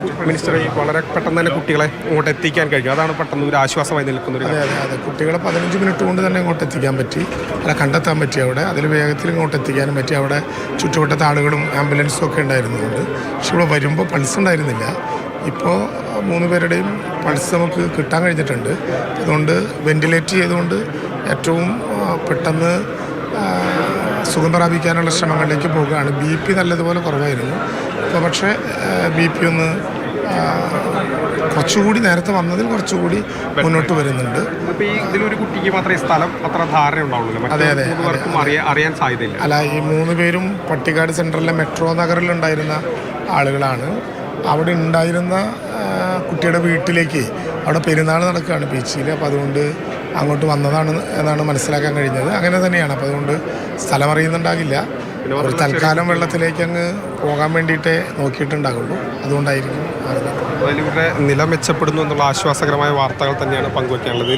Minister വളരെ പെട്ടെന്ന് തന്നെ കുട്ടികളെ ഇങ്ങോട്ട് എത്തിക്കാൻ കഴിഞ്ഞു. അതാണ് പെട്ടെന്ന് ഒരു ആശ്വാസമായി നിൽക്കുന്ന അതെ കുട്ടികളെ 15 മിനിറ്റ് കൊണ്ട് തന്നെ ഇങ്ങോട്ട് എത്തിക്കാൻ പറ്റി, അല്ല കണ്ടെത്താൻ പറ്റി. അവിടെ അതിൽ വേഗത്തിൽ ഇങ്ങോട്ട് എത്തിക്കാനും പറ്റി. അവിടെ ചുറ്റുവട്ടത്തെ ആളുകളും ആംബുലൻസും ഒക്കെ ഉണ്ടായിരുന്നുകൊണ്ട്. പക്ഷെ ഇവിടെ വരുമ്പോൾ പൾസ് ഉണ്ടായിരുന്നില്ല. ഇപ്പോൾ 3 പേരുടെയും പൾസ് നമുക്ക് കിട്ടാൻ കഴിഞ്ഞിട്ടുണ്ട്. അതുകൊണ്ട് വെന്റിലേറ്റ് ചെയ്തുകൊണ്ട് ഏറ്റവും പെട്ടെന്ന് സുഖം പ്രാപിക്കാനുള്ള ശ്രമങ്ങളിലേക്ക് പോകുകയാണ്. BP നല്ലതുപോലെ കുറവായിരുന്നു. ഇപ്പോൾ പക്ഷേ BP ഒന്ന് കുറച്ചുകൂടി നേരത്തെ വന്നതിൽ കുറച്ചുകൂടി മുന്നോട്ട് വരുന്നുണ്ട്. ഇതിലൊരു കുട്ടിക്ക് മാത്രമേ സ്ഥലം അത്ര ധാരണ ഉണ്ടാവുള്ളൂ. അതെ അറിയാൻ സാധ്യതയില്ല. അല്ല, ഈ 3 പേരും പട്ടിക്കാട് സെൻട്രലിലെ മെട്രോ നഗറിലുണ്ടായിരുന്ന ആളുകളാണ്. അവിടെ ഉണ്ടായിരുന്ന കുട്ടിയുടെ വീട്ടിലേക്ക് അവിടെ പെരുന്നാൾ നടക്കുകയാണ് ബീച്ചിൽ. അപ്പോൾ അതുകൊണ്ട് അങ്ങോട്ട് വന്നതാണ് എന്നാണ് മനസ്സിലാക്കാൻ കഴിഞ്ഞത്. അങ്ങനെ തന്നെയാണ്. അപ്പോൾ അതുകൊണ്ട് സ്ഥലം അറിയുന്നുണ്ടാകില്ല. ഒരു തൽക്കാലം വെള്ളത്തിലേക്ക് അങ്ങ് പോകാൻ വേണ്ടിയിട്ടേ നോക്കിയിട്ടുണ്ടാകുള്ളൂ. അതുകൊണ്ടായിരിക്കും ഇവരുടെ നില മെച്ചപ്പെടുന്നു എന്നുള്ള ആശ്വാസകരമായ വാർത്തകൾ തന്നെയാണ് പങ്കുവയ്ക്കാനുള്ളത്.